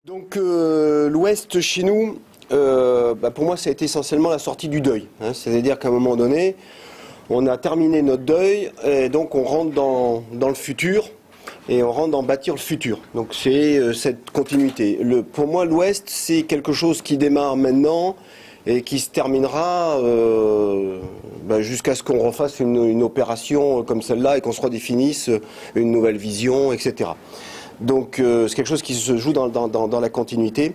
Donc l'Ouest chez nous, pour moi ça a été essentiellement la sortie du deuil. C'est-à-dire qu'à un moment donné, on a terminé notre deuil et donc on rentre dans le futur et on rentre dans bâtir le futur. Donc c'est cette continuité. Pour moi l'Ouest c'est quelque chose qui démarre maintenant et qui se terminera jusqu'à ce qu'on refasse une opération comme celle-là et qu'on se redéfinisse une nouvelle vision, etc. Donc c'est quelque chose qui se joue dans la continuité.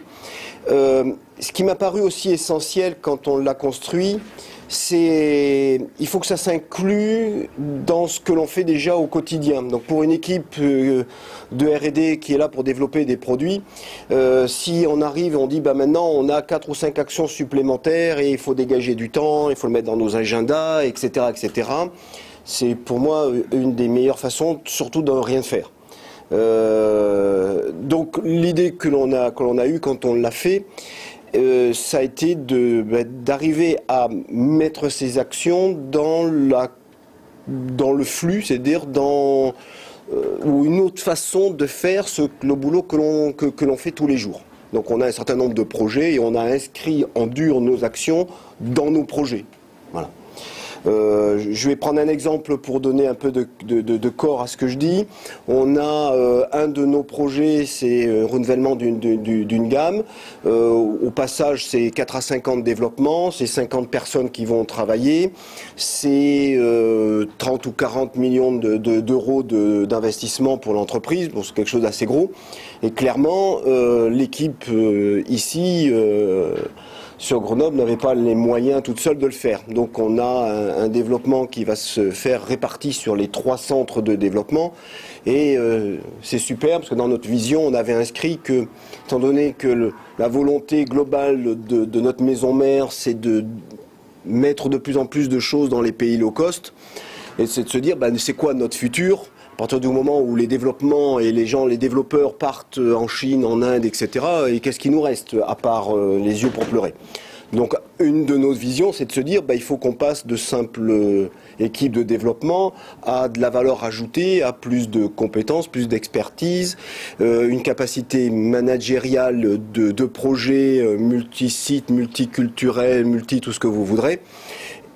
Ce qui m'a paru aussi essentiel quand on l'a construit, c'est il faut que ça s'inclue dans ce que l'on fait déjà au quotidien. Donc pour une équipe de R&D qui est là pour développer des produits, si on arrive et on dit maintenant on a 4 ou 5 actions supplémentaires et il faut dégager du temps, il faut le mettre dans nos agendas, etc., etc. C'est pour moi une des meilleures façons, surtout de rien faire. Donc l'idée que l'on a eue quand on l'a fait, ça a été d'arriver à mettre ces actions dans le flux, c'est-à-dire ou une autre façon de faire le boulot que l'on fait tous les jours. Donc on a un certain nombre de projets et on a inscrit en dur nos actions dans nos projets. Voilà. Je vais prendre un exemple pour donner un peu de corps à ce que je dis. On a un de nos projets, c'est renouvellement d'une gamme. Au passage, c'est 4 à 5 ans de développement, c'est 50 personnes qui vont travailler, c'est 30 ou 40 millions d'euros d'investissement pour l'entreprise. Bon, c'est quelque chose d'assez gros. Et clairement, l'équipe ici sur Grenoble n'avait pas les moyens toute seule de le faire. Donc on a un développement qui va se faire réparti sur les 3 centres de développement. Et c'est super parce que dans notre vision, on avait inscrit que, étant donné que la volonté globale de notre maison mère, c'est de mettre de plus en plus de choses dans les pays low cost, et c'est de se dire, c'est quoi notre futur ? À partir du moment où les développements et les développeurs partent en Chine, en Inde, etc., et qu'est-ce qui nous reste à part les yeux pour pleurer? Donc une de nos visions, c'est de se dire il faut qu'on passe de simples équipes de développement à de la valeur ajoutée, à plus de compétences, plus d'expertise, une capacité managériale de projets multi-sites, multiculturels, tout ce que vous voudrez.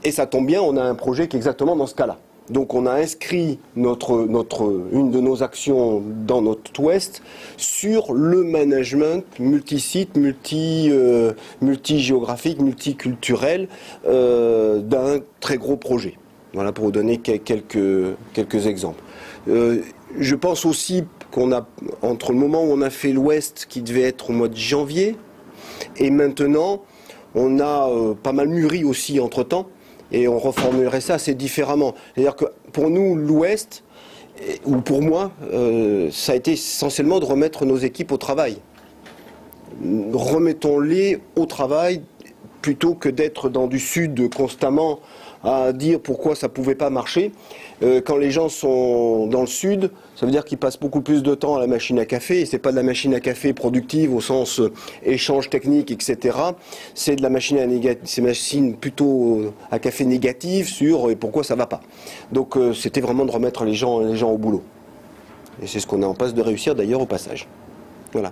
Et ça tombe bien, on a un projet qui est exactement dans ce cas-là. Donc on a inscrit une de nos actions dans notre Ouest sur le management multi-site, multi-géographique, multiculturel d'un très gros projet. Voilà pour vous donner quelques exemples. Je pense aussi qu'on a, entre le moment où on a fait l'Ouest qui devait être au mois de janvier, et maintenant on a pas mal mûri aussi entre-temps. Et on reformulerait ça assez différemment. C'est-à-dire que pour nous, l'Ouest, ou pour moi, ça a été essentiellement de remettre nos équipes au travail. Remettons-les au travail plutôt que d'être dans du Sud constamment à dire pourquoi ça ne pouvait pas marcher. Quand les gens sont dans le Sud, ça veut dire qu'ils passent beaucoup plus de temps à la machine à café, et c'est pas de la machine à café productive au sens échange technique, etc. C'est de la machine plutôt à café négative sur pourquoi ça va pas. Donc c'était vraiment de remettre les gens au boulot. Et c'est ce qu'on est en passe de réussir d'ailleurs au passage. Voilà.